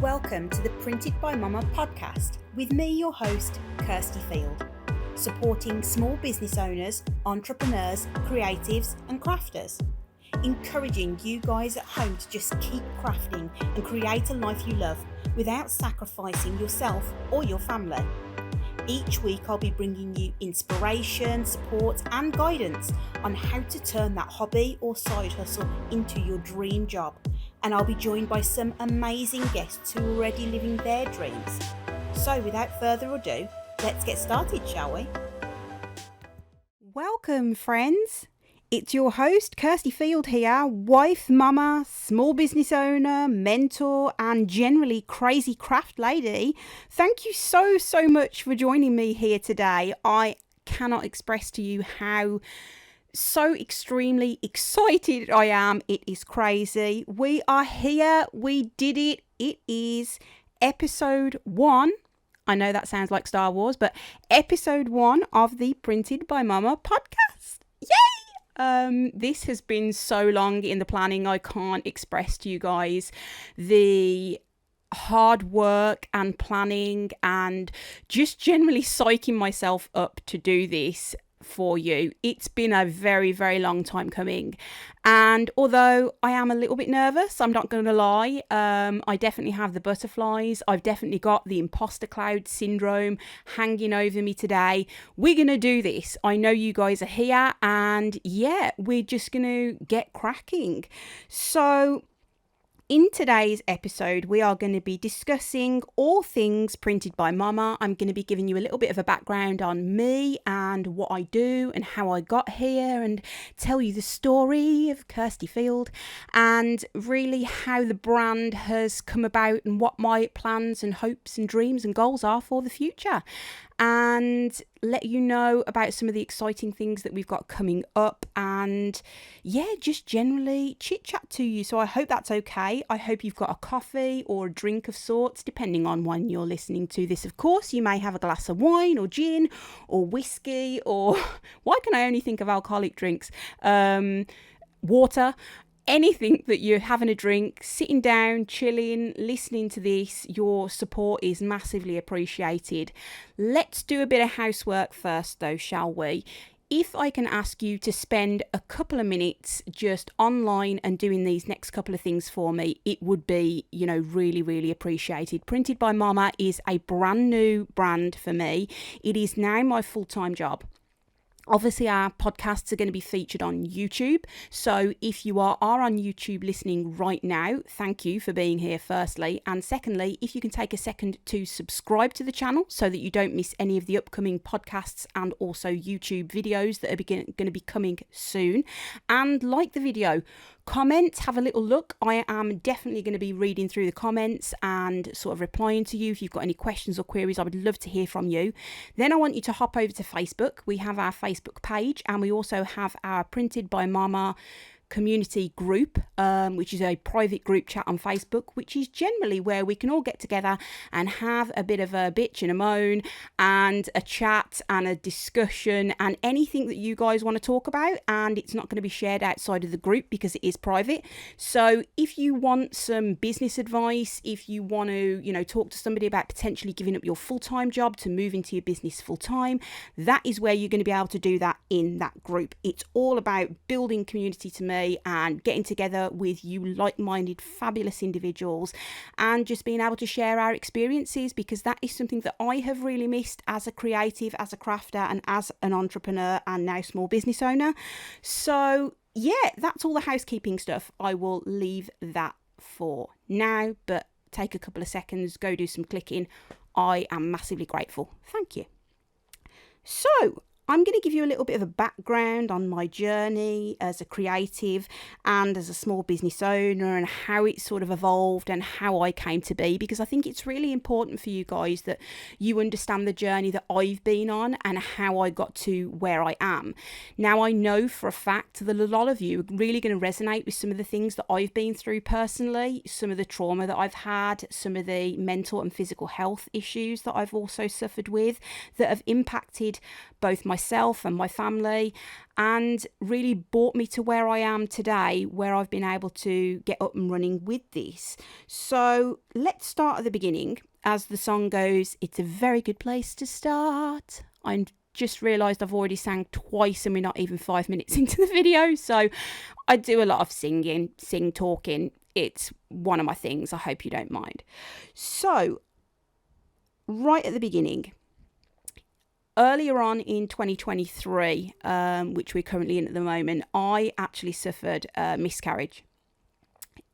Welcome to the Printed by Mama podcast with me, your host, Kirsty Field, supporting small business owners, entrepreneurs, creatives and crafters, encouraging you guys at home to just keep crafting and create a life you love without sacrificing yourself or your family. Each week I'll be bringing you inspiration, support and guidance on how to turn that hobby or side hustle into your dream job. And I'll be joined by some amazing guests who are already living their dreams. So without further ado, let's get started, shall we? Welcome, friends. It's your host, Kirsty Field here, wife, mama, small business owner, mentor, and generally crazy craft lady. Thank you so much for joining me here today. I cannot express to you how so extremely excited I am. It is crazy. We are here. We did it. It is episode 1. I know that sounds like Star Wars, but episode 1 of the Printed by Mama podcast. Yay! This has been so long in the planning. I can't express to you guys the hard work and planning and just generally psyching myself up to do this for you. It's been a very long time coming, and although I am a little bit nervous, I'm not going to lie, I definitely have the butterflies. I've definitely got the imposter cloud syndrome hanging over me today. We're going to do this. I know you guys are here, and yeah, we're just going to get cracking. So in today's episode, we are going to be discussing all things Printed by Mama. I'm going to be giving you a little bit of a background on me and what I do and how I got here, and tell you the story of Kirsty Field and really how the brand has come about and what my plans and hopes and dreams and goals are for the future, and let you know about some of the exciting things that we've got coming up, and yeah, just generally chit chat to you. So I hope that's okay. I hope you've got a coffee or a drink of sorts, depending on when you're listening to this. Of course, you may have a glass of wine or gin or whiskey, or why can I only think of alcoholic drinks? Water. Anything that you're having a drink, sitting down, chilling, listening to this, your support is massively appreciated. Let's do a bit of housework first though, shall we? If I can ask you to spend a couple of minutes just online and doing these next couple of things for me, it would be, really appreciated. Printed by Mama is a brand new brand for me. It is now my full-time job. Obviously, our podcasts are going to be featured on YouTube. So if you are on YouTube listening right now, thank you for being here, firstly. And secondly, if you can take a second to subscribe to the channel so that you don't miss any of the upcoming podcasts and also YouTube videos that are going to be coming soon. And like the video, comment, have a little look. I am definitely going to be reading through the comments and sort of replying to you if you've got any questions or queries. I would love to hear from you. Then I want you to hop over to Facebook. We have our Facebook page, and we also have our Printed by Mama community group, which is a private group chat on Facebook, which is generally where we can all get together and have a bit of a bitch and a moan and a chat and a discussion and anything that you guys want to talk about. And it's not going to be shared outside of the group because it is private. So if you want some business advice, if you want to, talk to somebody about potentially giving up your full-time job to move into your business full-time, that is where you're going to be able to do that in that group. It's all about building community to me and getting together with you like-minded fabulous individuals and just being able to share our experiences, because that is something that I have really missed as a creative, as a crafter and as an entrepreneur and now small business owner. So yeah, that's all the housekeeping stuff. I will leave that for now, but take a couple of seconds, go do some clicking. I am massively grateful. Thank you. So I'm going to give you a little bit of a background on my journey as a creative and as a small business owner, and how it sort of evolved and how I came to be, because I think it's really important for you guys that you understand the journey that I've been on and how I got to where I am. Now, I know for a fact that a lot of you are really going to resonate with some of the things that I've been through personally, some of the trauma that I've had, some of the mental and physical health issues that I've also suffered with that have impacted both my myself and my family, and really brought me to where I am today, where I've been able to get up and running with this. So let's start at the beginning. As the song goes, it's a very good place to start. I'm just realised I've already sang twice and we're not even 5 minutes into the video. So I do a lot of talking. It's one of my things. I hope you don't mind. So right at the beginning, earlier on in 2023, which we're currently in at the moment, I actually suffered a miscarriage.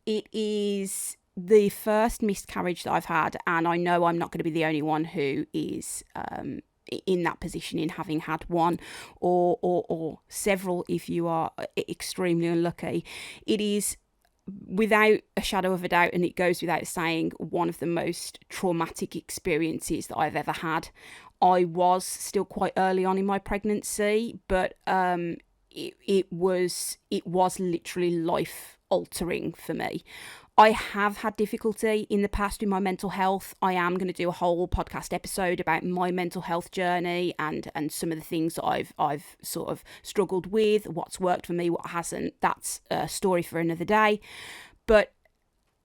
It is the first miscarriage that I've had, and I know I'm not going to be the only one who is in that position, in having had one or several if you are extremely unlucky. It is, without a shadow of a doubt, and it goes without saying, one of the most traumatic experiences that I've ever had. I was still quite early on in my pregnancy, but it was literally life altering for me. I have had difficulty in the past with my mental health. I am going to do a whole podcast episode about my mental health journey and some of the things that I've sort of struggled with, what's worked for me, what hasn't. That's a story for another day. But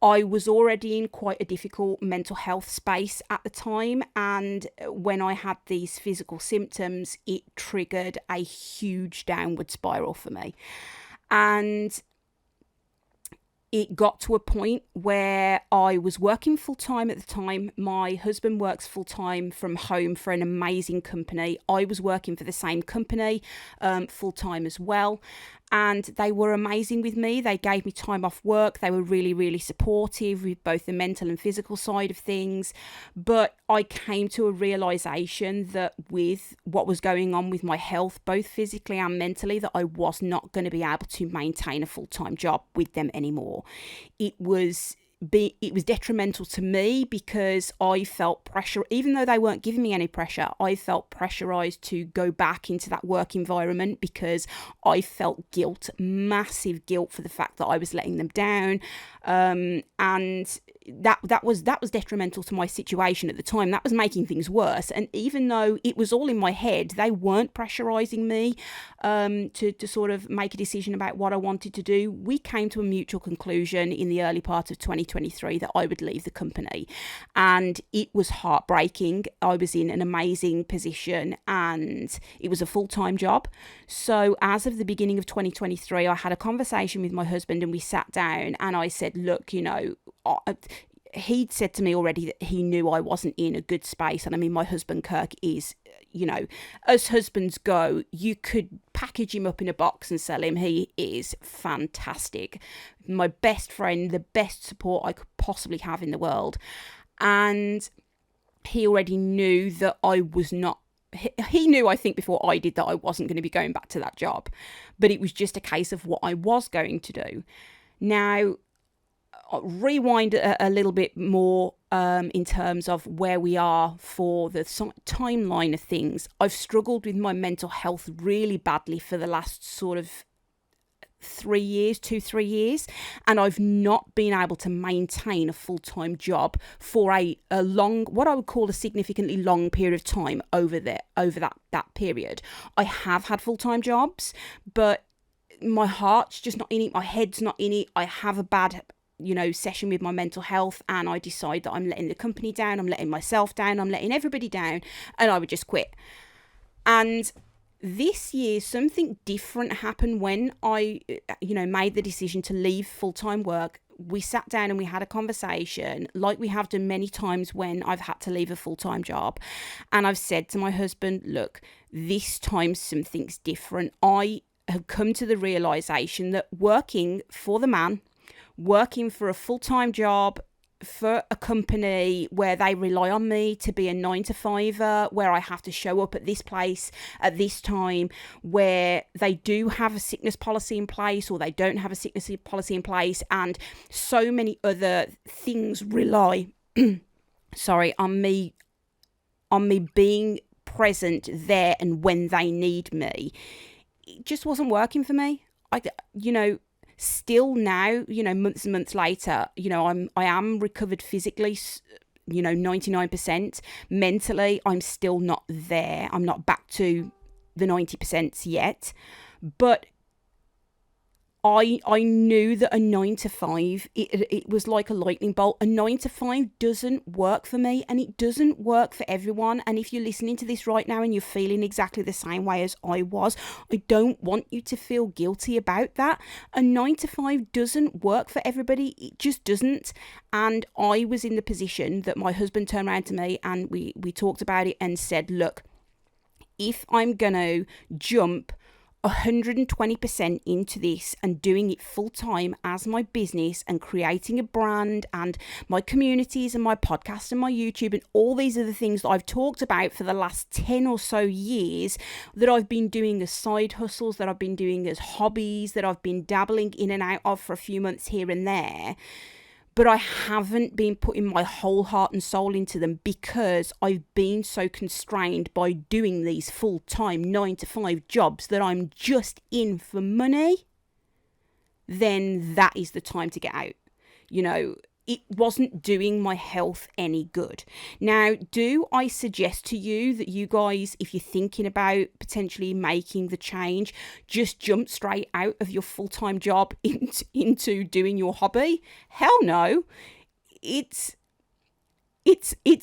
I was already in quite a difficult mental health space at the time, and when I had these physical symptoms, it triggered a huge downward spiral for me. And it got to a point where I was working full-time at the time. My husband works full-time from home for an amazing company. I was working for the same company full-time as well. And they were amazing with me. They gave me time off work. They were really, really supportive with both the mental and physical side of things. But I came to a realisation that with what was going on with my health, both physically and mentally, that I was not going to be able to maintain a full-time job with them anymore. It was detrimental to me because I felt pressure, even though they weren't giving me any pressure. I felt pressurized to go back into that work environment because I felt guilt, massive guilt, for the fact that I was letting them down, and that was detrimental to my situation at the time. That was making things worse. And even though it was all in my head, they weren't pressurizing me to sort of make a decision about what I wanted to do. We came to a mutual conclusion in the early part of 2023 that I would leave the company, and it was heartbreaking. I was in an amazing position and it was a full-time job. So as of the beginning of 2023, I had a conversation with my husband and we sat down and I said, look, he'd said to me already that he knew I wasn't in a good space. And I mean, my husband, Kirk, is, as husbands go, you could package him up in a box and sell him. He is fantastic. My best friend, the best support I could possibly have in the world. And he already knew that I was not, he knew, I think, before I did, that I wasn't going to be going back to that job. But it was just a case of what I was going to do. Now, rewind a little bit more in terms of where we are for the timeline of things. I've struggled with my mental health really badly for the last sort of 3 years, and I've not been able to maintain a full-time job for a long, what I would call a significantly long period of time over that period. I have had full-time jobs, but my heart's just not in it, my head's not in it. I have a bad session with my mental health, and I decide that I'm letting the company down, I'm letting myself down, I'm letting everybody down, and I would just quit. And this year, something different happened when I, made the decision to leave full-time work. We sat down and we had a conversation like we have done many times when I've had to leave a full-time job. And I've said to my husband, look, this time something's different. I have come to the realization that working for the man, working for a full-time job for a company where they rely on me to be a 9-to-5er, where I have to show up at this place at this time, where they do have a sickness policy in place or they don't have a sickness policy in place, and so many other things rely on me being present there and when they need me. It just wasn't working for me. Still now, months and months later, I am recovered physically, 99%. Mentally, I'm still not there. I'm not back to the 90% yet, but I knew that a 9 to 5, it was like a lightning bolt. A 9 to 5 doesn't work for me, and it doesn't work for everyone. And if you're listening to this right now and you're feeling exactly the same way as I was, I don't want you to feel guilty about that. A 9 to 5 doesn't work for everybody. It just doesn't. And I was in the position that my husband turned around to me and we talked about it and said, look, if I'm going to jump 120% into this and doing it full time as my business and creating a brand and my communities and my podcast and my YouTube and all these other things that I've talked about for the last 10 or so years that I've been doing as side hustles, that I've been doing as hobbies, that I've been dabbling in and out of for a few months here and there. But I haven't been putting my whole heart and soul into them because I've been so constrained by doing these full-time 9 to 5 jobs that I'm just in for money. Then that is the time to get out. You know, it wasn't doing my health any good. Now, do I suggest to you that you guys, if you're thinking about potentially making the change, just jump straight out of your full-time job into doing your hobby? Hell no. It's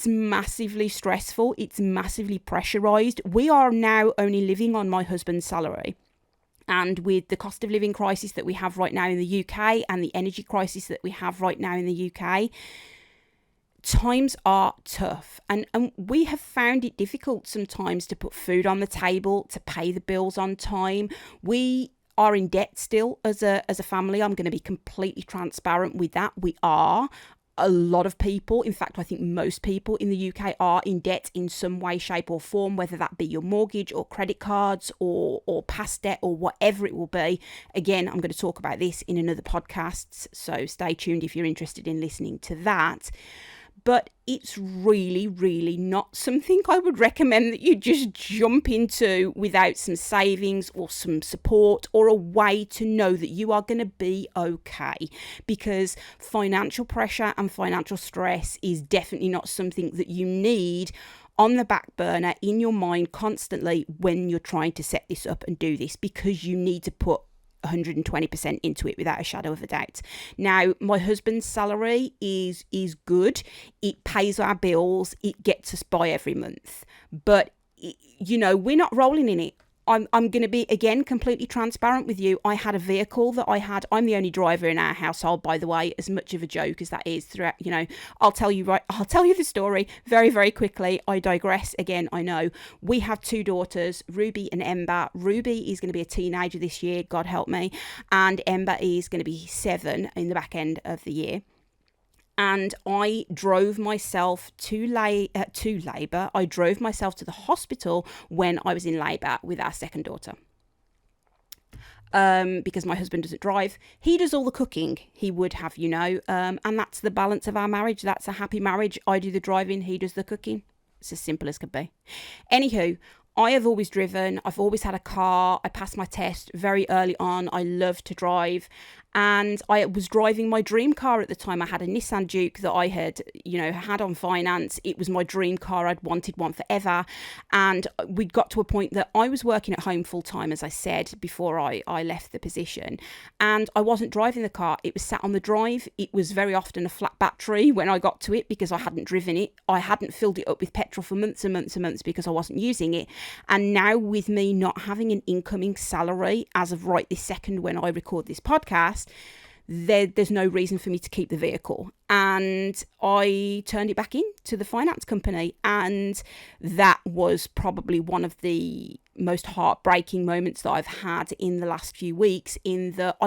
massively stressful. It's massively pressurized. We are now only living on my husband's salary. And with the cost of living crisis that we have right now in the UK and the energy crisis that we have right now in the UK, times are tough. And we have found it difficult sometimes to put food on the table, to pay the bills on time. We are in debt still as a family. I'm going to be completely transparent with that. We are. A lot of people, in fact, I think most people in the UK are in debt in some way, shape or form, whether that be your mortgage or credit cards or past debt or whatever it will be. Again, I'm going to talk about this in another podcast, so stay tuned if you're interested in listening to that. But it's really, really not something I would recommend that you just jump into without some savings or some support or a way to know that you are going to be okay. Because financial pressure and financial stress is definitely not something that you need on the back burner in your mind constantly when you're trying to set this up and do this, because you need to put 120% into it without a shadow of a doubt. Now, my husband's salary is good. It pays our bills. It gets us by every month. But, you know, we're not rolling in it. I'm going to be, again, completely transparent with you. I had a vehicle that I'm the only driver in our household, by the way, as much of a joke as that is throughout, you know, I'll tell you the story very, very quickly. I digress again, I know. We have 2 daughters, Ruby and Ember. Ruby is going to be a teenager this year, God help me. And Ember is going to be 7 in the back end of the year. And I drove myself to labour. I drove myself to the hospital when I was in labour with our second daughter. Because my husband doesn't drive. He does all the cooking, he would have you know. And that's the balance of our marriage. That's a happy marriage. I do the driving, he does the cooking. It's as simple as could be. Anywho, I have always driven. I've always had a car. I passed my test very early on. I love to drive. And I was driving my dream car at the time. I had a Nissan Duke that I had on finance. It was my dream car. I'd wanted one forever. And we got to a point that I was working at home full time, as I said, before I left the position. And I wasn't driving the car. It was sat on the drive. It was very often a flat battery when I got to it because I hadn't driven it. I hadn't filled it up with petrol for months and months and months because I wasn't using it. And now with me not having an incoming salary as of right this second when I record this podcast, there's no reason for me to keep the vehicle. And I turned it back in to the finance company. And that was probably one of the most heartbreaking moments that I've had in the last few weeks, in that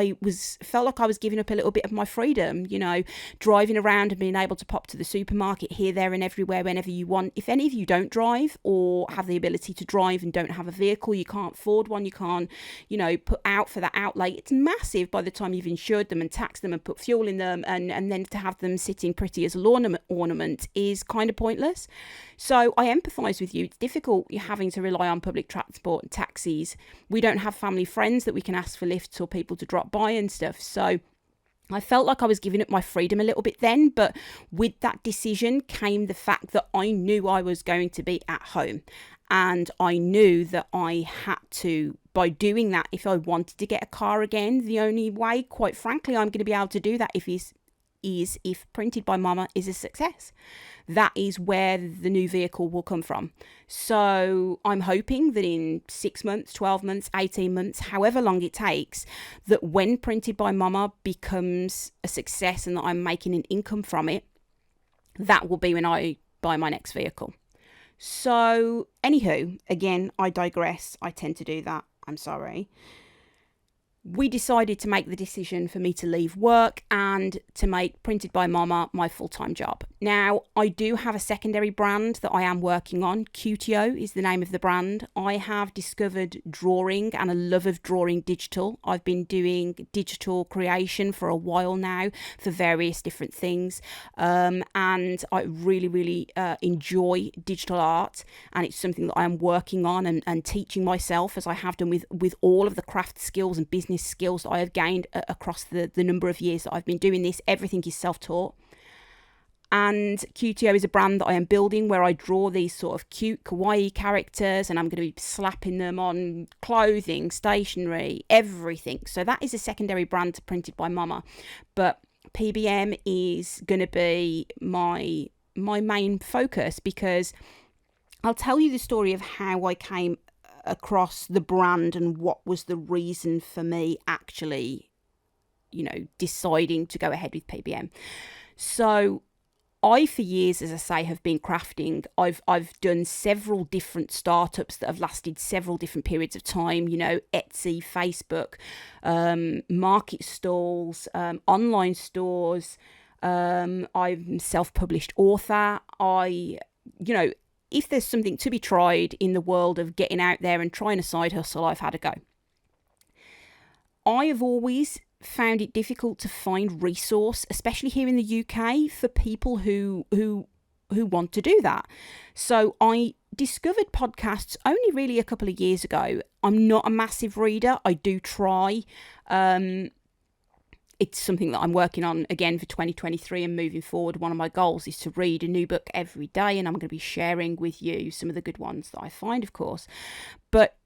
felt like I was giving up a little bit of my freedom, you know, driving around and being able to pop to the supermarket here, there and everywhere whenever you want. If any of you don't drive or have the ability to drive and don't have a vehicle, you can't afford one, you can't, you know, put out for that outlay. It's massive by the time you've insured them and taxed them and put fuel in them, and then to have them sitting pretty as a lawn ornament is kind of pointless. So I empathise with you. It's difficult. You're having to rely on public transport and taxis. We don't have family friends that we can ask for lifts or people to drop by and stuff. So I felt like I was giving up my freedom a little bit then, but with that decision came the fact that I knew I was going to be at home. And I knew that I had to, by doing that, if I wanted to get a car again, the only way, quite frankly, I'm going to be able to do that is if Printed by Mama is a success. That is where the new vehicle will come from. So I'm hoping that in 6 months, 12 months, 18 months, however long it takes, that when Printed by Mama becomes a success and that I'm making an income from it, that will be when I buy my next vehicle. So, anywho, again, I digress. I tend to do that. I'm sorry. We decided to make the decision for me to leave work and to make Printed by Mama my full-time job. Now, I do have a secondary brand that I am working on. QTO is the name of the brand. I have discovered drawing and a love of drawing digital. I've been doing digital creation for a while now for various different things. And I really enjoy digital art. And it's something that I am working on and teaching myself, as I have done with all of the craft skills and business skills that I have gained across the number of years that I've been doing this. Everything is self-taught. And QTO is a brand that I am building where I draw these sort of cute kawaii characters, and I'm going to be slapping them on clothing, stationery, everything. So that is a secondary brand to Printed by Mama. But PBM is going to be my main focus, because I'll tell you the story of how I came across the brand and what was the reason for me actually, deciding to go ahead with PBM. So I, for years, as I say, have been crafting. I've done several different startups that have lasted several different periods of time, Etsy, Facebook, market stalls, online stores. I'm a self-published author. If there's something to be tried in the world of getting out there and trying a side hustle, I've had a go. I have always found it difficult to find resource, especially here in the UK, for people who want to do that. So I discovered podcasts only really a couple of years ago. I'm not a massive reader. I do try. It's something that I'm working on again for 2023 and moving forward. One of my goals is to read a new book every day, and I'm going to be sharing with you some of the good ones that I find, of course. But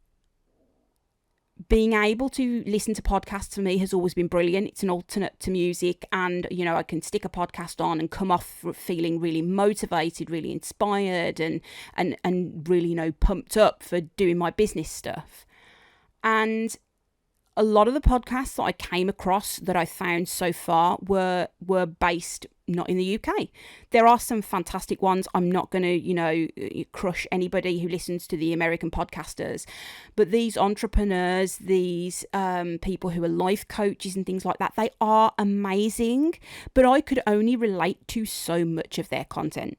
being able to listen to podcasts for me has always been brilliant. It's an alternate to music, and I can stick a podcast on and come off feeling really motivated, really inspired, and really pumped up for doing my business stuff. And a lot of the podcasts that I came across that I found so far were based not in the UK. There are some fantastic ones. I'm not going to, crush anybody who listens to the American podcasters. But these entrepreneurs, these people who are life coaches and things like that, they are amazing. But I could only relate to so much of their content.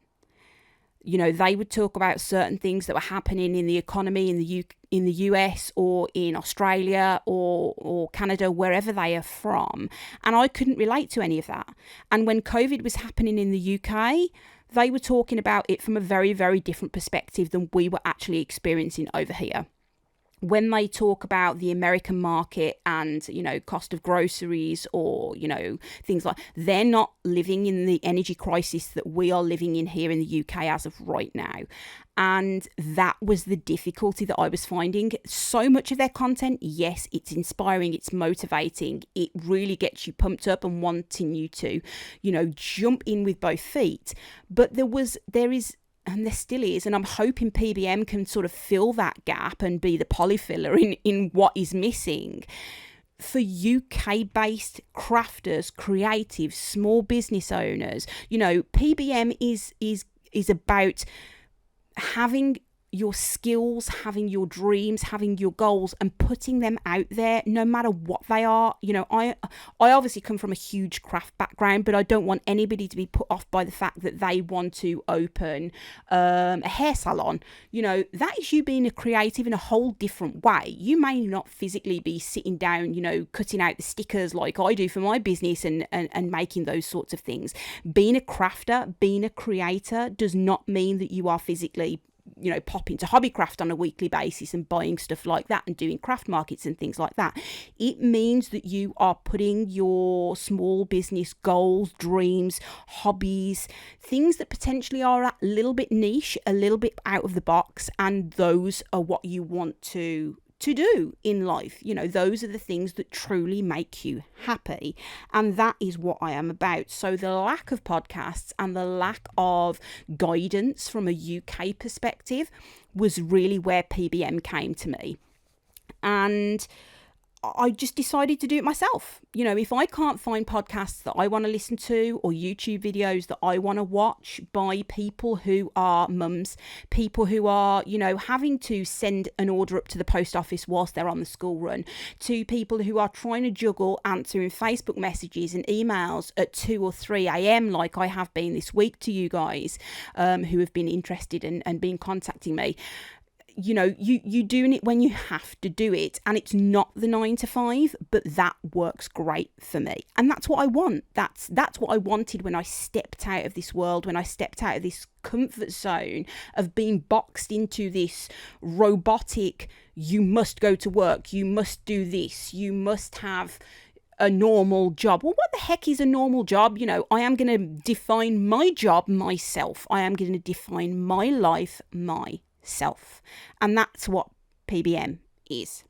They would talk about certain things that were happening in the economy in the US or in Australia or Canada, wherever they are from. And I couldn't relate to any of that. And when COVID was happening in the UK, they were talking about it from a very, very different perspective than we were actually experiencing over here. When they talk about the American market and, cost of groceries or, things like, they're not living in the energy crisis that we are living in here in the UK as of right now. And that was the difficulty that I was finding. So much of their content, yes, it's inspiring, it's motivating. It really gets you pumped up and wanting you to, jump in with both feet. But there is, and there still is, and I'm hoping PBM can sort of fill that gap and be the polyfiller in what is missing. For UK-based crafters, creatives, small business owners, PBM is about having your skills, having your dreams, having your goals, and putting them out there no matter what they are. I obviously come from a huge craft background, but I don't want anybody to be put off by the fact that they want to open a hair salon. That is you being a creative in a whole different way. You may not physically be sitting down, cutting out the stickers like I do for my business and making those sorts of things. Being a crafter, being a creator does not mean that you are physically pop into Hobbycraft on a weekly basis and buying stuff like that and doing craft markets and things like that. It means that you are putting your small business goals, dreams, hobbies, things that potentially are a little bit niche, a little bit out of the box, and those are what you want to do in life. Those are the things that truly make you happy, and that is what I am about. So the lack of podcasts and the lack of guidance from a UK perspective was really where PBM came to me, and I just decided to do it myself. If I can't find podcasts that I want to listen to or YouTube videos that I want to watch by people who are mums, people who are, having to send an order up to the post office whilst they're on the school run, to people who are trying to juggle answering Facebook messages and emails at 2 or 3 a.m. like I have been this week to you guys who have been interested and been contacting me. You doing it when you have to do it, and it's not the 9 to 5, but that works great for me, and that's what I want. That's what I wanted when I stepped out of this world, when I stepped out of this comfort zone of being boxed into this robotic, you must go to work, you must do this, you must have a normal job. Well, what the heck is a normal job? I am going to define my job myself. I am going to define my life myself, and that's what PBM is.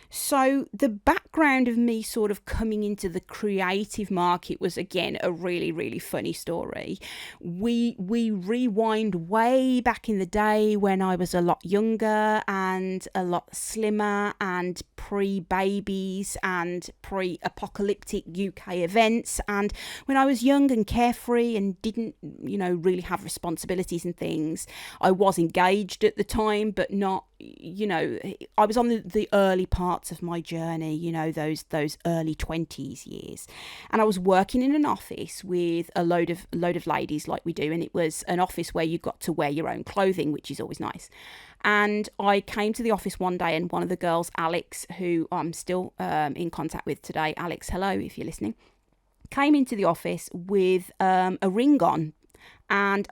So the background of me sort of coming into the creative market was, again, a really, really funny story. We rewind way back in the day when I was a lot younger and a lot slimmer and pre-babies and pre-apocalyptic UK events, and when I was young and carefree and didn't, really have responsibilities and things. I was engaged at the time, but not, I was on the early parts of my journey, those early 20s years, and I was working in an office with a load of ladies like we do, and it was an office where you got to wear your own clothing, which is always nice. And I came to the office one day, and one of the girls, Alex, who I'm still in contact with today, Alex, hello if you're listening, came into the office with a ring on. And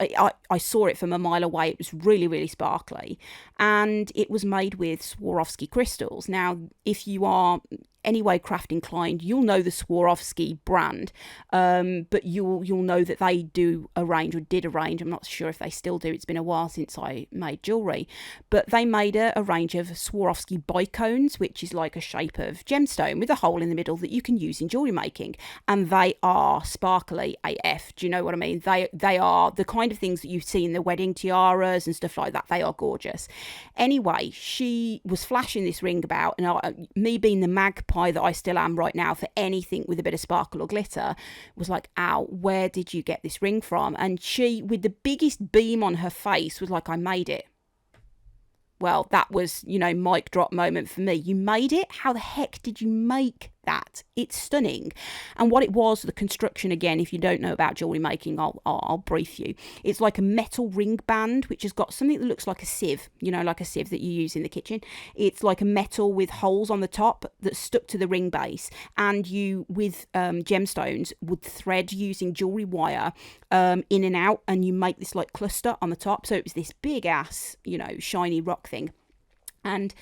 I saw it from a mile away. It was really, really sparkly. And it was made with Swarovski crystals. Now, if you are anyway craft inclined, you'll know the Swarovski brand, but you'll know that they do arrange, or did arrange, I'm not sure if they still do, it's been a while since I made jewellery, but they made a range of Swarovski bicones, which is like a shape of gemstone with a hole in the middle that you can use in jewellery making, and they are sparkly AF. Do you know what I mean? They are the kind of things that you see in the wedding tiaras and stuff like that. They are gorgeous. Anyway, she was flashing this ring about, and me being the magpie that I still am right now for anything with a bit of sparkle or glitter, was like, ow, where did you get this ring from? And she, with the biggest beam on her face, was like, I made it. Well, that was, mic drop moment for me. You made it? How the heck did you make that? It's stunning. And what it was, the construction, again, if you don't know about jewellery making, I'll brief you. It's like a metal ring band, which has got something that looks like a sieve, like a sieve that you use in the kitchen. It's like a metal with holes on the top that's stuck to the ring base. And you, with gemstones, would thread using jewellery wire in and out, and you make this like cluster on the top. So it was this big ass, shiny rock thing. And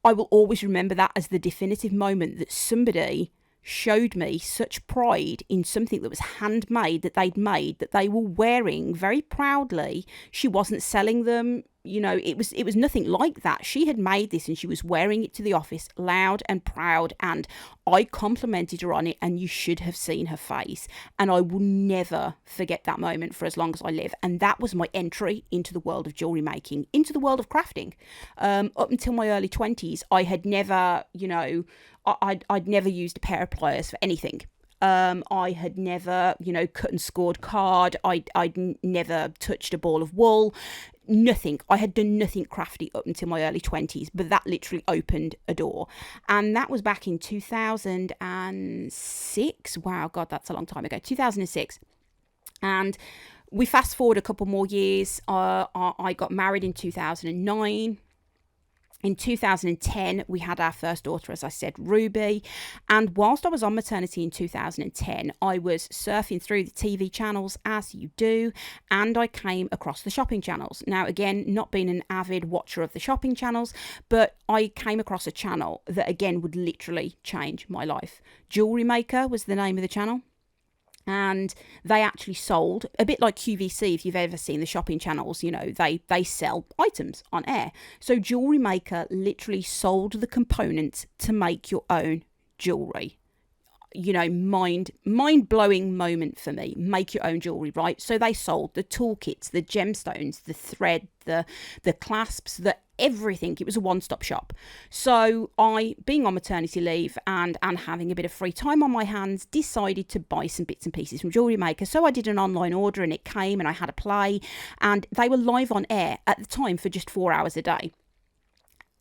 I will always remember that as the definitive moment that somebody showed me such pride in something that was handmade, that they'd made, that they were wearing very proudly. She wasn't selling them. It was nothing like that. She had made this and she was wearing it to the office loud and proud, and I complimented her on it, and you should have seen her face. And I will never forget that moment for as long as I live. And that was my entry into the world of jewellery making, into the world of crafting. Up until my early 20s, I had never, I'd never used a pair of pliers for anything. I had never, cut and scored card. I'd never touched a ball of wool. Nothing. I had done nothing crafty up until my early 20s, but that literally opened a door. And that was back in 2006. Wow, God, that's a long time ago. 2006. And we fast forward a couple more years. I got married in 2009. In 2010, we had our first daughter, as I said, Ruby. And whilst I was on maternity in 2010, I was surfing through the TV channels, as you do, and I came across the shopping channels. Now, again, not being an avid watcher of the shopping channels, but I came across a channel that, again, would literally change my life. Jewellery Maker was the name of the channel. And they actually sold, a bit like QVC, if you've ever seen the shopping channels, you know, they sell items on air. So Jewellery Maker literally sold the components to make your own jewellery. You know, mind-blowing moment for me. Make your own jewellery, right? So they sold the toolkits, the gemstones, the thread, the clasps, the everything. It was a one-stop shop. So I, being on maternity leave and having a bit of free time on my hands, decided to buy some bits and pieces from Jewellery Maker. So I did an online order and it came and I had a play, and they were live on air at the time for just 4 hours a day.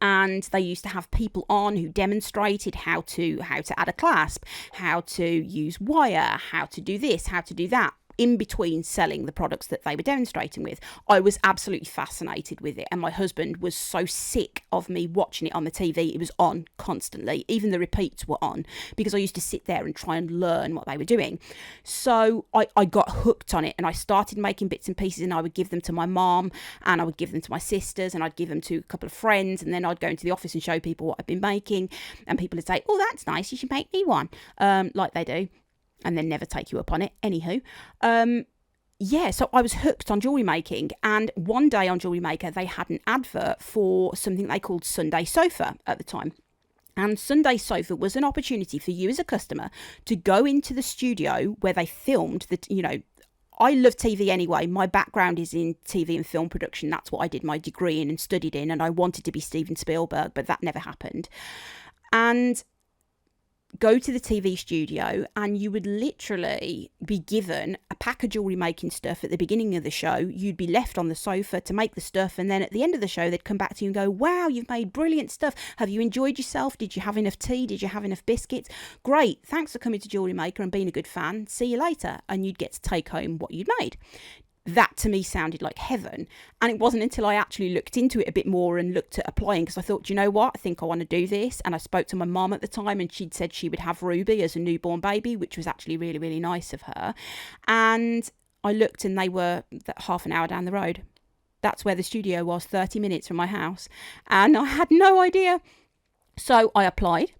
And they used to have people on who demonstrated how to add a clasp, how to use wire, how to do this, how to do that, in between selling the products that they were demonstrating with. I was absolutely fascinated with it, and my husband was so sick of me watching it on the TV. It was on constantly, even the repeats were on, because I used to sit there and try and learn what they were doing. So I got hooked on it, and I started making bits and pieces, and I would give them to my mom, and I would give them to my sisters, and I'd give them to a couple of friends, and then I'd go into the office and show people what I'd been making, and people would say, oh, that's nice, you should make me one, like they do, and then never take you up on it. Anywho, so I was hooked on jewellery making, and one day on Jewellery Maker they had an advert for something they called Sunday Sofa at the time. And Sunday Sofa was an opportunity for you as a customer to go into the studio where they filmed I love TV anyway. My background is in TV and film production. That's what I did my degree in and studied in, and I wanted to be Steven Spielberg, but that never happened. And go to the TV studio, and you would literally be given a pack of jewellery making stuff at the beginning of the show. You'd be left on the sofa to make the stuff, and then at the end of the show they'd come back to you and go, wow, you've made brilliant stuff. Have you enjoyed yourself? Did you have enough tea? Did you have enough biscuits? Great, thanks for coming to Jewellery Maker and being a good fan. See you later. And you'd get to take home what you'd made. That to me sounded like heaven. And it wasn't until I actually looked into it a bit more and looked at applying, because I thought, do you know what, I think I want to do this. And I spoke to my mum at the time, and she'd said she would have Ruby as a newborn baby, which was actually really, really nice of her. And I looked, and they were half an hour down the road. That's where the studio was, 30 minutes from my house. And I had no idea. So I applied.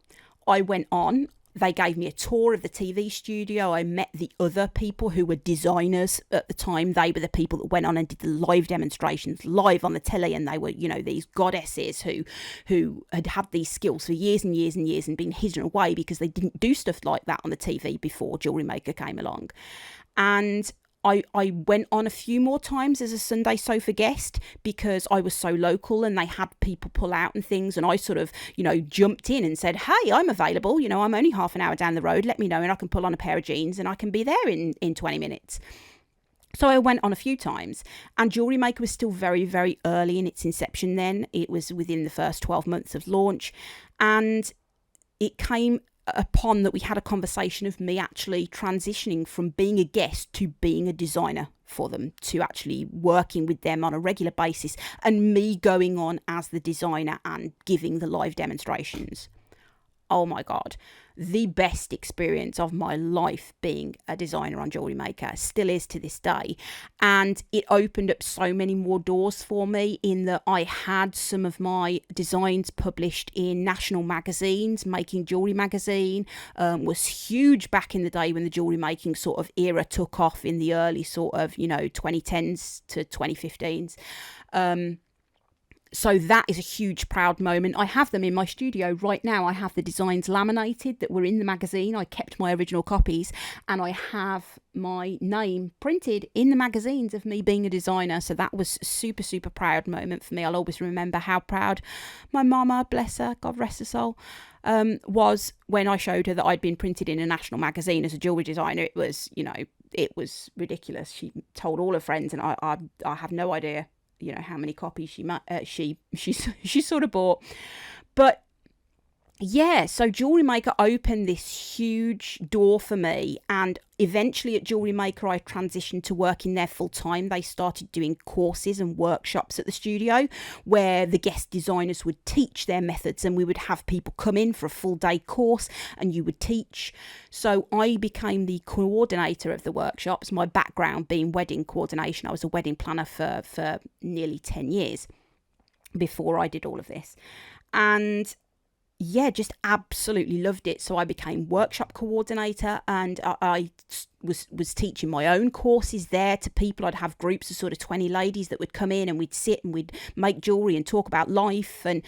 I went on. They gave me a tour of the TV studio. I met the other people who were designers at the time. They were the people that went on and did the live demonstrations live on the telly. And they were, these goddesses who had these skills for years and years and years and been hidden away because they didn't do stuff like that on the TV before Jewellery Maker came along. And I went on a few more times as a Sunday Sofa guest because I was so local and they had people pull out and things. And I sort of, jumped in and said, hey, I'm available. I'm only half an hour down the road. Let me know and I can pull on a pair of jeans and I can be there in 20 minutes. So I went on a few times, and Jewellery Maker was still very, very early in its inception then. It was within the first 12 months of launch. And it came upon that we had a conversation of me actually transitioning from being a guest to being a designer for them, to actually working with them on a regular basis, and me going on as the designer and giving the live demonstrations. Oh my God, the best experience of my life being a designer on Jewellery Maker, still is to this day. And it opened up so many more doors for me in that I had some of my designs published in national magazines. Making Jewellery magazine was huge back in the day when the jewellery making sort of era took off in the early sort of, 2010s to 2015s. So that is a huge, proud moment. I have them in my studio right now. I have the designs laminated that were in the magazine. I kept my original copies, and I have my name printed in the magazines of me being a designer. So that was a super, super proud moment for me. I'll always remember how proud my mama, bless her, God rest her soul, was when I showed her that I'd been printed in a national magazine as a jewellery designer. It was, it was ridiculous. She told all her friends, and I have no idea how many copies she sort of bought. But yeah, so Jewelry Maker opened this huge door for me, and eventually at Jewelry Maker I transitioned to working there full time. They started doing courses and workshops at the studio where the guest designers would teach their methods, and we would have people come in for a full day course and you would teach. So I became the coordinator of the workshops, my background being wedding coordination. I was a wedding planner for nearly 10 years before I did all of this. And yeah, just absolutely loved it. So I became workshop coordinator, and I was teaching my own courses there to people. I'd have groups of sort of 20 ladies that would come in, and we'd sit and we'd make jewelry and talk about life, and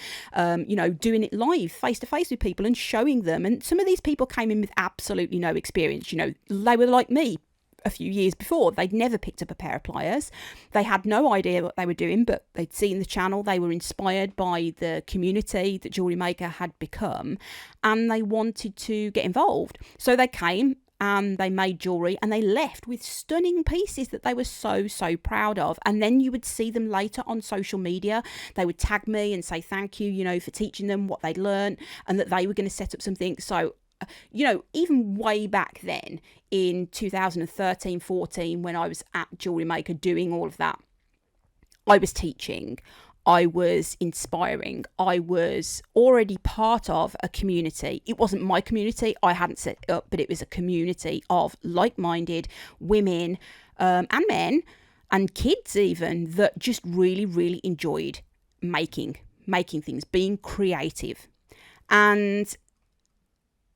doing it live face to face with people and showing them. And some of these people came in with absolutely no experience. They were like me a few years before. They'd never picked up a pair of pliers. They had no idea what they were doing, but they'd seen the channel. They were inspired by the community that Jewelry Maker had become, and they wanted to get involved. So they came and they made jewelry, and they left with stunning pieces that they were so proud of. And then you would see them later on social media. They would tag me and say thank you, for teaching them what they'd learned, and that they were going to set up something. So even way back then in 2013, 14, when I was at Jewelry Maker doing all of that, I was teaching, I was inspiring, I was already part of a community. It wasn't my community, I hadn't set it up, but it was a community of like-minded women and men and kids even, that just really enjoyed making things, being creative. And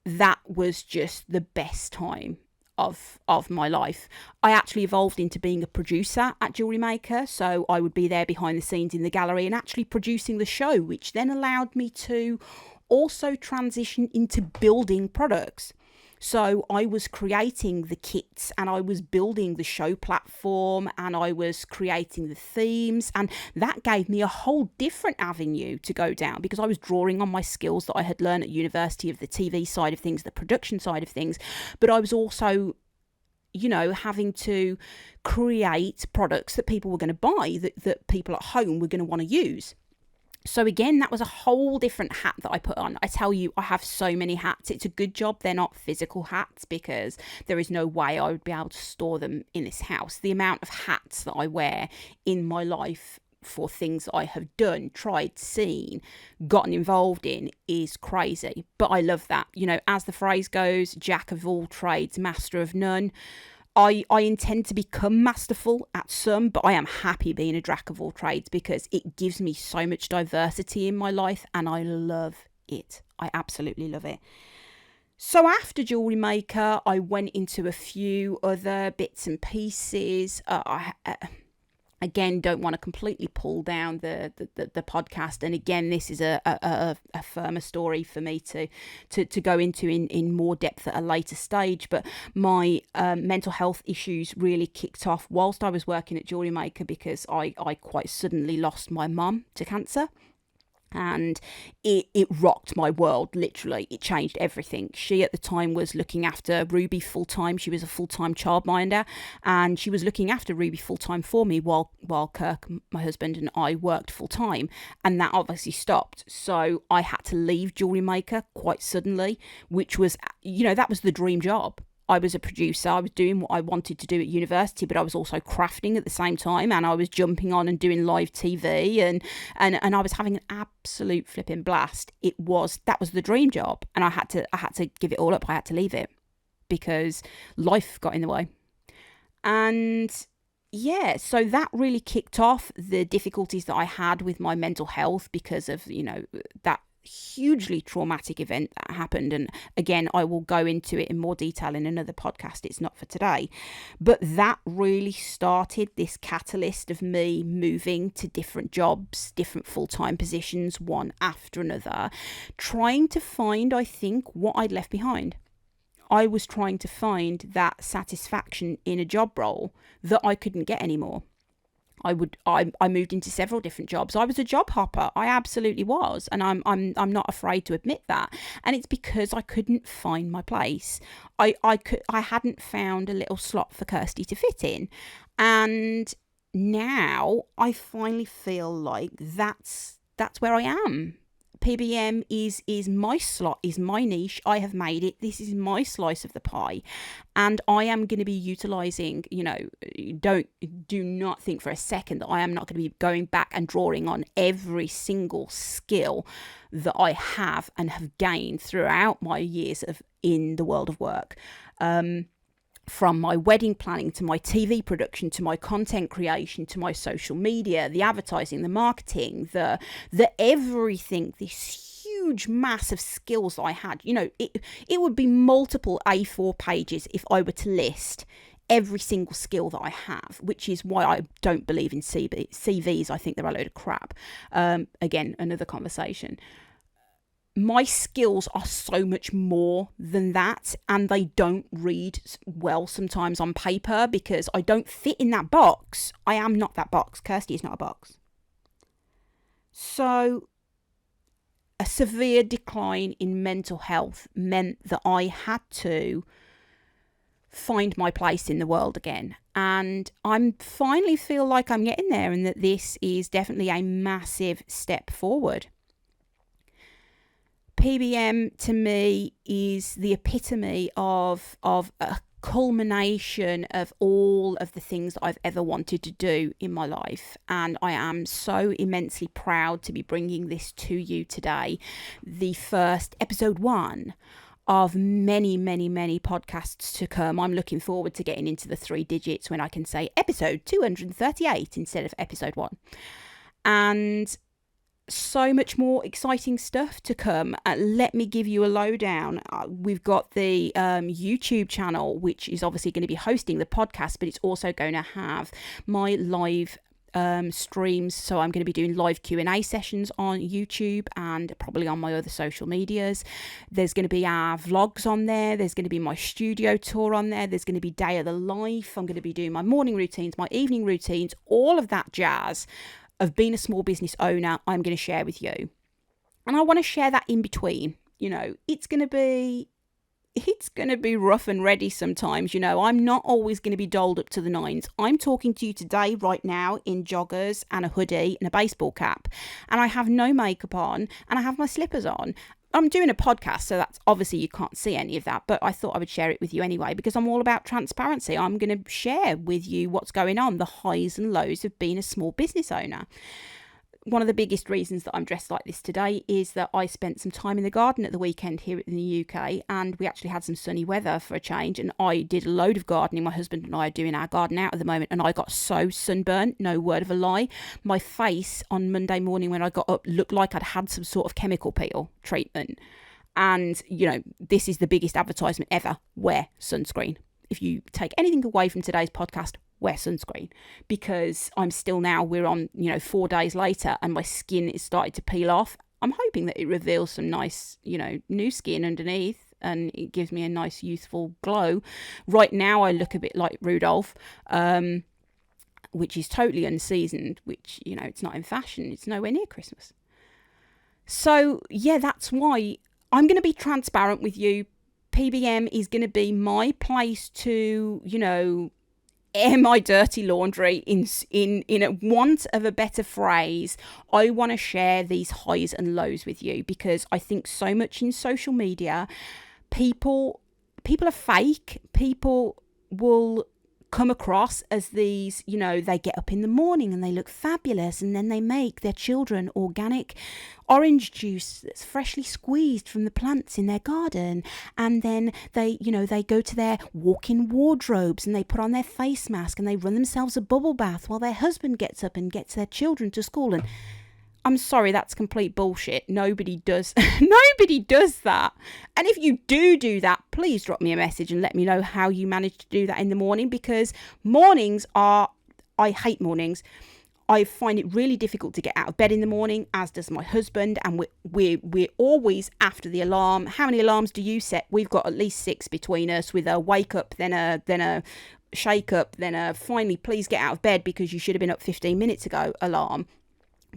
that was just the best time of my life. I actually evolved into being a producer at Jewelry Maker, so I would be there behind the scenes in the gallery and actually producing the show, which then allowed me to also transition into building products. So I was creating the kits, and I was building the show platform, and I was creating the themes, and that gave me a whole different avenue to go down, because I was drawing on my skills that I had learned at university of the TV side of things, the production side of things, but I was also having to create products that people were going to buy, that people at home were going to want to use. So again, that was a whole different hat that I put on. I tell you, I have so many hats. It's a good job they're not physical hats, because there is no way I would be able to store them in this house. The amount of hats that I wear in my life for things that I have done, tried, seen, gotten involved in is crazy. But I love that. As the phrase goes, jack of all trades, master of none. I intend to become masterful at some, but I am happy being a jack of all trades, because it gives me so much diversity in my life, and I love it. I absolutely love it. So after Jewelry Maker, I went into a few other bits and pieces. Again, don't want to completely pull down the podcast. And again, this is a firmer story for me to go into in more depth at a later stage. But my mental health issues really kicked off whilst I was working at Jewelry Maker, because I quite suddenly lost my mum to cancer. And it rocked my world, literally. It changed everything. She at the time was looking after Ruby full-time. She was a full-time childminder, and she was looking after Ruby full-time for me while Kirk, my husband, and I worked full-time, and that obviously stopped. So I had to leave Jewelry Maker quite suddenly, which was, that was the dream job. I was a producer. I was doing what I wanted to do at university, but I was also crafting at the same time, and I was jumping on and doing live TV, and I was having an absolute flipping blast. That was the dream job, and I had to give it all up. I had to leave it because life got in the way. And yeah, so that really kicked off the difficulties that I had with my mental health because of, that hugely traumatic event that happened. And again, I will go into it in more detail in another podcast. It's not for today. But that really started this catalyst of me moving to different jobs, different full-time positions, one after another, trying to find, I think, what I'd left behind. I was trying to find that satisfaction in a job role that I couldn't get anymore. I moved into several different jobs. I was a job hopper. I absolutely was, and I'm not afraid to admit that. And it's because I couldn't find my place. I hadn't found a little slot for Kirsty to fit in, and now I finally feel like that's where I am. PBM is my slot, is my niche. I have made it. This is my slice of the pie, and I am going to be utilizing. Do not think for a second that I am not going to be going back and drawing on every single skill that I have and have gained throughout my years in the world of work. From my wedding planning to my TV production to my content creation to my social media, the advertising, the marketing, the everything, this huge mass of skills that I had. It would be multiple A4 pages if I were to list every single skill that I have, which is why I don't believe in CVs. I think they're a load of crap. Again, another conversation. My skills are so much more than that, and they don't read well sometimes on paper because I don't fit in that box. I am not that box. Kirsty is not a box. So a severe decline in mental health meant that I had to find my place in the world again. And I finally feel like I'm getting there, and that this is definitely a massive step forward. PBM to me is the epitome of a culmination of all of the things that I've ever wanted to do in my life, and I am so immensely proud to be bringing this to you today, the first episode 1 of many podcasts to come. I'm looking forward to getting into the 3 digits when I can say episode 238 instead of episode 1. And so much more exciting stuff to come. Let me give you a lowdown. We've got the YouTube channel, which is obviously going to be hosting the podcast, but it's also going to have my live streams. So I'm going to be doing live Q&A sessions on YouTube and probably on my other social medias. There's going to be our vlogs on there. There's going to be my studio tour on there. There's going to be day of the life. I'm going to be doing my morning routines, my evening routines, all of that jazz of being a small business owner. I'm going to share with you. And I want to share that in between. It's going to be rough and ready sometimes. I'm not always going to be dolled up to the nines. I'm talking to you today right now in joggers and a hoodie and a baseball cap, and I have no makeup on and I have my slippers on. I'm doing a podcast, so that's obviously you can't see any of that, but I thought I would share it with you anyway because I'm all about transparency. I'm going to share with you what's going on, the highs and lows of being a small business owner. One of the biggest reasons that I'm dressed like this today is that I spent some time in the garden at the weekend here in the UK, and we actually had some sunny weather for a change, and I did a load of gardening. My husband and I are doing our garden out at the moment, and I got so sunburnt, no word of a lie. My face on Monday morning when I got up looked like I'd had some sort of chemical peel treatment. And, this is the biggest advertisement ever. Wear sunscreen. If you take anything away from today's podcast, wear sunscreen, because we're on 4 days later and my skin is starting to peel off. I'm hoping that it reveals some nice new skin underneath and it gives me a nice youthful glow. Right now I look a bit like Rudolph, which is totally unseasoned, which it's not in fashion. It's nowhere near Christmas. So yeah, that's why I'm going to be transparent with you. PBM is going to be my place to air my dirty laundry in a want of a better phrase. I want to share these highs and lows with you because I think so much in social media, people are fake. People will come across as these, they get up in the morning and they look fabulous, and then they make their children organic orange juice that's freshly squeezed from the plants in their garden, and then they go to their walk-in wardrobes and they put on their face mask and they run themselves a bubble bath while their husband gets up and gets their children to school. And I'm sorry, that's complete bullshit. Nobody does that. And if you do that, please drop me a message and let me know how you manage to do that in the morning, because I hate mornings. I find it really difficult to get out of bed in the morning, as does my husband, and we're always after the alarm. How many alarms do you set? We've got at least 6 between us, with a wake up, then a shake up, then a finally please get out of bed because you should have been up 15 minutes ago alarm.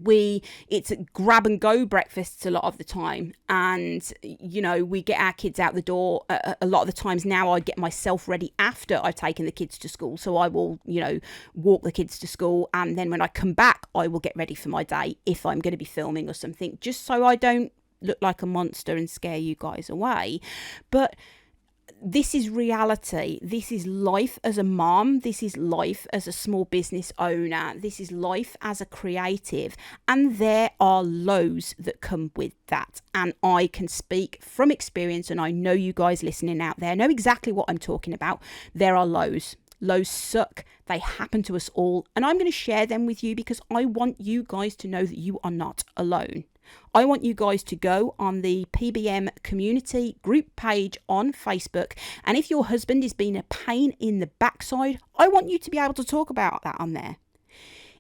It's a grab and go breakfasts a lot of the time, and we get our kids out the door a lot of the times. Now I get myself ready after I've taken the kids to school, so I will walk the kids to school, and then when I come back I will get ready for my day if I'm going to be filming or something, just so I don't look like a monster and scare you guys away. But this is reality. This is life as a mom. This is life as a small business owner. This is life as a creative. And there are lows that come with that. And I can speak from experience, and I know you guys listening out there know exactly what I'm talking about. There are lows. Lows suck. They happen to us all. And I'm going to share them with you because I want you guys to know that you are not alone. I want you guys to go on the PBM community group page on Facebook. And if your husband is being a pain in the backside, I want you to be able to talk about that on there.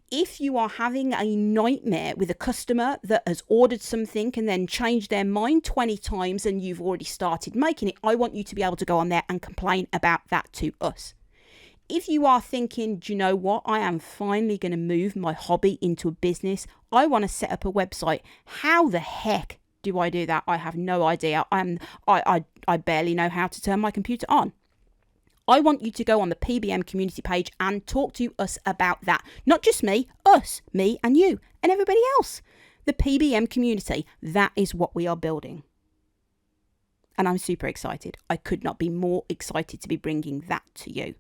If you are having a nightmare with a customer that has ordered something and then changed their mind 20 times and you've already started making it, I want you to be able to go on there and complain about that to us. If you are thinking, do you know what, I am finally going to move my hobby into a business, I want to set up a website. How the heck do I do that? I have no idea. I barely know how to turn my computer on. I want you to go on the PBM community page and talk to us about that. Not just me, us, me and you and everybody else. The PBM community, that is what we are building. And I'm super excited. I could not be more excited to be bringing that to you.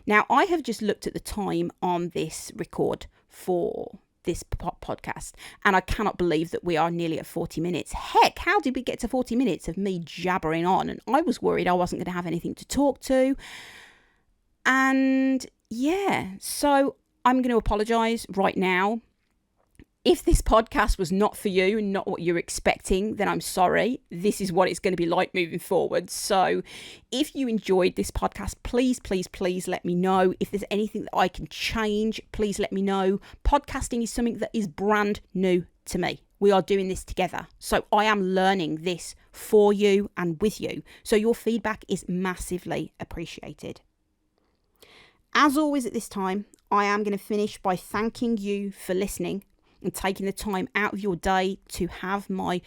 Now, I have just looked at the time on this record for this podcast, and I cannot believe that we are nearly at 40 minutes. Heck, how did we get to 40 minutes of me jabbering on? And I was worried I wasn't going to have anything to talk to. And yeah, so I'm going to apologise right now. If this podcast was not for you and not what you're expecting, then I'm sorry. This is what it's going to be like moving forward. So if you enjoyed this podcast, please, please, please let me know. If there's anything that I can change, please let me know. Podcasting is something that is brand new to me. We are doing this together. So I am learning this for you and with you. So your feedback is massively appreciated. As always at this time, I am going to finish by thanking you for listening and taking the time out of your day to have my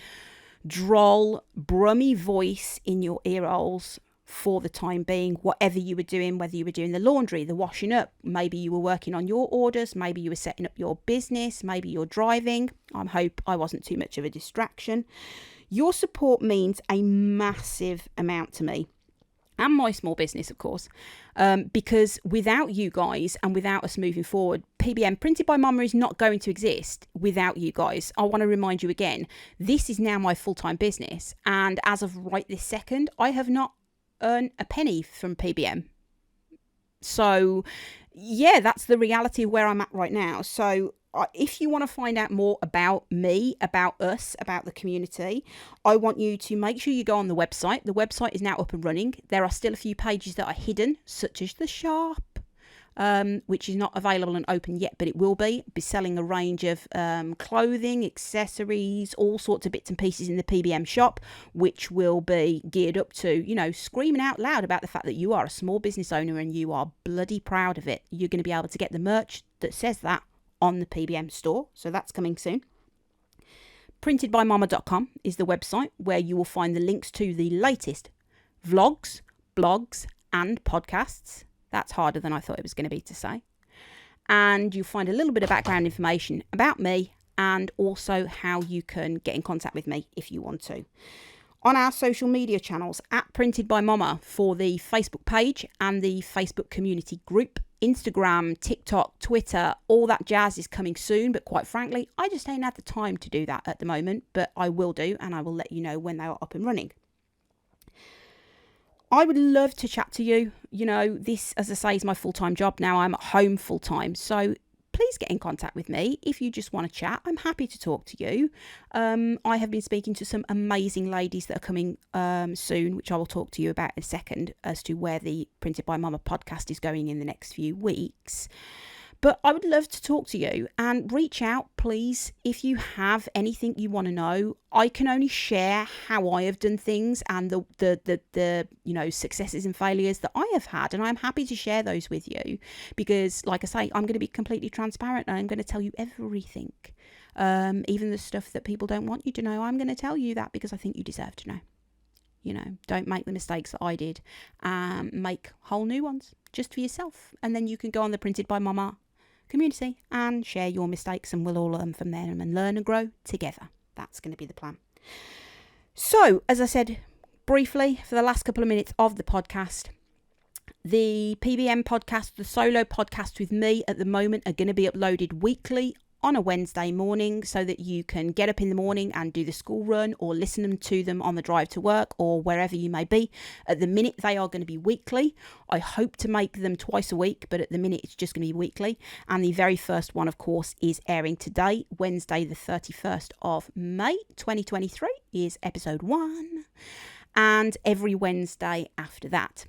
droll, brummy voice in your ear holes for the time being, whatever you were doing, whether you were doing the laundry, the washing up, maybe you were working on your orders, maybe you were setting up your business, maybe you're driving. I hope I wasn't too much of a distraction. Your support means a massive amount to me. And my small business, of course, because without you guys and without us moving forward, PBM, Printed by Mama, is not going to exist without you guys. I want to remind you again, this is now my full-time business. And as of right this second, I have not earned a penny from PBM. So, yeah, that's the reality of where I'm at right now. So if you want to find out more about me, about us, about the community, I want you to make sure you go on the website. The website is now up and running. There are still a few pages that are hidden, such as the shop, which is not available and open yet, but it will be. Be selling a range of clothing, accessories, all sorts of bits and pieces in the PBM shop, which will be geared up to, screaming out loud about the fact that you are a small business owner and you are bloody proud of it. You're going to be able to get the merch that says that on the PBM store. So that's coming soon. printedbymama.com is the website where you will find the links to the latest vlogs, blogs, and podcasts. That's harder than I thought it was going to be to say. And you'll find a little bit of background information about me and also how you can get in contact with me if you want to. On our social media channels, at Printed by Mama for the Facebook page and the Facebook community group, Instagram, TikTok, Twitter, all that jazz is coming soon. But quite frankly, I just ain't had the time to do that at the moment. But I will do, and I will let you know when they are up and running. I would love to chat to you. This, as I say, is my full-time job now. I'm at home full-time. So please get in contact with me if you just want to chat. I'm happy to talk to you. I have been speaking to some amazing ladies that are coming soon, which I will talk to you about in a second, as to where the Printed by Mama podcast is going in the next few weeks. But I would love to talk to you, and reach out, please, if you have anything you want to know. I can only share how I have done things and the successes and failures that I have had, and I'm happy to share those with you because, like I say, I'm going to be completely transparent and I'm going to tell you everything. even the stuff that people don't want you to know. I'm going to tell you that because I think you deserve to know. Don't make the mistakes that I did. Make whole new ones just for yourself. And then you can go on the Printed by Mama community and share your mistakes, and we'll all learn from them and learn and grow together. That's going to be the plan. So, as I said briefly for the last couple of minutes of the podcast, the PBM podcast, the solo podcast with me at the moment, are going to be uploaded weekly on a Wednesday morning, so that you can get up in the morning and do the school run or listen to them on the drive to work or wherever you may be. At the minute, they are going to be weekly. I hope to make them twice a week, but at the minute, it's just going to be weekly. And the very first one, of course, is airing today, Wednesday, the 31st of May, 2023, is episode 1. And every Wednesday after that.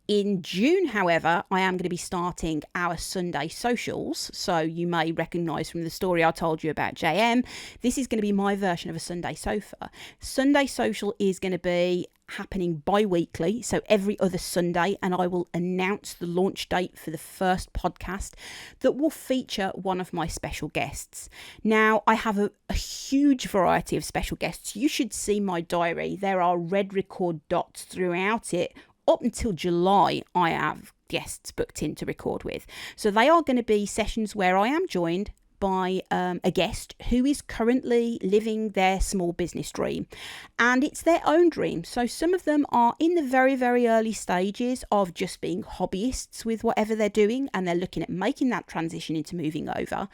In June, however, I am going to be starting our Sunday socials. So you may recognise from the story I told you about JM, this is going to be my version of a Sunday sofa. Sunday social is going to be happening bi-weekly, so every other Sunday, and I will announce the launch date for the first podcast that will feature one of my special guests. Now, I have a huge variety of special guests. You should see my diary. There are red record dots throughout it. Up until July, I have guests booked in to record with. So they are going to be sessions where I am joined by a guest who is currently living their small business dream. And it's their own dream. So some of them are in the very, very early stages of just being hobbyists with whatever they're doing, and they're looking at making that transition into moving over.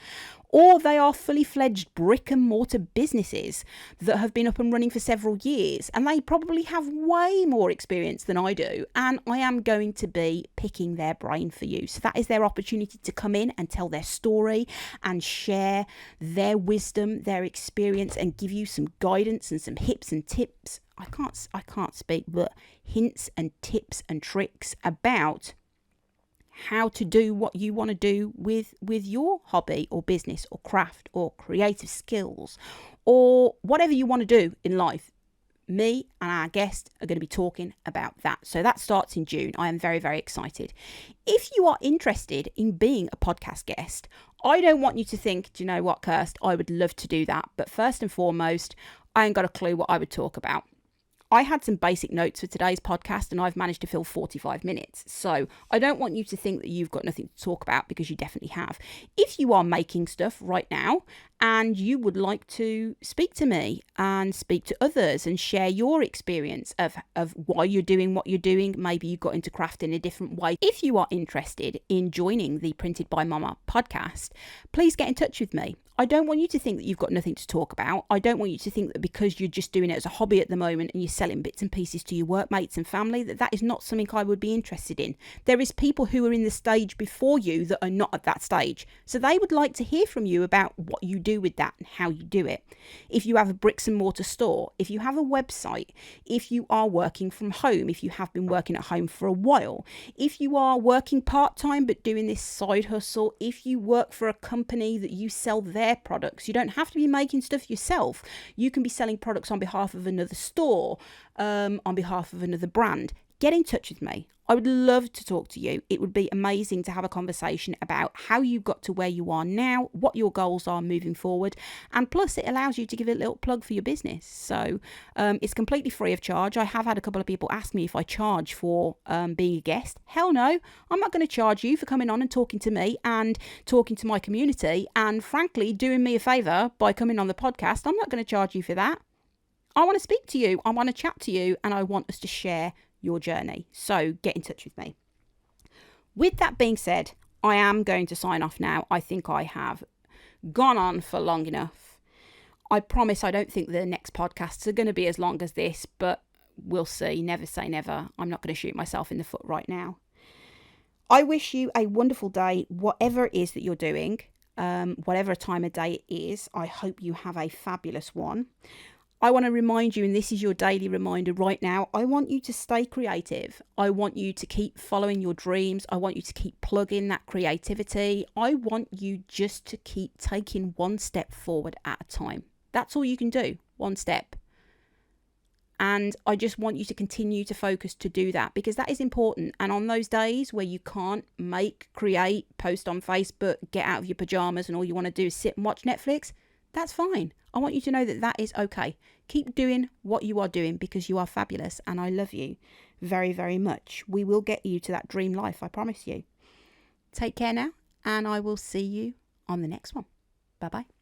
Or they are fully fledged brick and mortar businesses that have been up and running for several years, and they probably have way more experience than I do. And I am going to be picking their brain for you. So that is their opportunity to come in and tell their story and share their wisdom, their experience, and give you some guidance and some hips and tips. I can't speak, but hints and tips and tricks about how to do what you want to do with your hobby or business or craft or creative skills or whatever you want to do in life. Me and our guest are going to be talking about that. So that starts in June. I am very, very excited. If you are interested in being a podcast guest, I don't want you to think, do you know what, Kirsty, I would love to do that. But first and foremost, I ain't got a clue what I would talk about. I had some basic notes for today's podcast and I've managed to fill 45 minutes. So I don't want you to think that you've got nothing to talk about, because you definitely have. If you are making stuff right now and you would like to speak to me and speak to others and share your experience of why you're doing what you're doing, maybe you got into craft in a different way. If you are interested in joining the Printed by Mama podcast, please get in touch with me. I don't want you to think that you've got nothing to talk about. I don't want you to think that because you're just doing it as a hobby at the moment and you're selling bits and pieces to your workmates and family, that is not something I would be interested in. There is people who are in the stage before you that are not at that stage. So they would like to hear from you about what you do with that and how you do it. If you have a bricks and mortar store, if you have a website, if you are working from home, if you have been working at home for a while, if you are working part-time but doing this side hustle, if you work for a company that you sell their products, you don't have to be making stuff yourself. You can be selling products on behalf of another store, on behalf of another brand. Get in touch with me. I would love to talk to you. It would be amazing to have a conversation about how you got to where you are now, what your goals are moving forward, and plus it allows you to give a little plug for your business. So it's completely free of charge. I have had a couple of people ask me if I charge for being a guest. Hell no, I'm not going to charge you for coming on and talking to me and talking to my community, and frankly doing me a favour by coming on the podcast. I'm not going to charge you for that. I want to speak to you, I want to chat to you, and I want us to share your journey. So get in touch with me. With that being said, I am going to sign off now. I think I have gone on for long enough. I promise I don't think the next podcasts are going to be as long as this, but we'll see. Never say never. I'm not going to shoot myself in the foot right now. I wish you a wonderful day, whatever it is that you're doing, whatever time of day it is. I hope you have a fabulous one. I want to remind you, and this is your daily reminder right now, I want you to stay creative. I want you to keep following your dreams. I want you to keep plugging that creativity. I want you just to keep taking one step forward at a time. That's all you can do, one step. And I just want you to continue to focus to do that, because that is important. And on those days where you can't make, create, post on Facebook, get out of your pajamas and all you want to do is sit and watch Netflix, That's fine. I want you to know that that is okay. Keep doing what you are doing because you are fabulous and I love you very, very much. We will get you to that dream life, I promise you. Take care now, and I will see you on the next one. Bye-bye.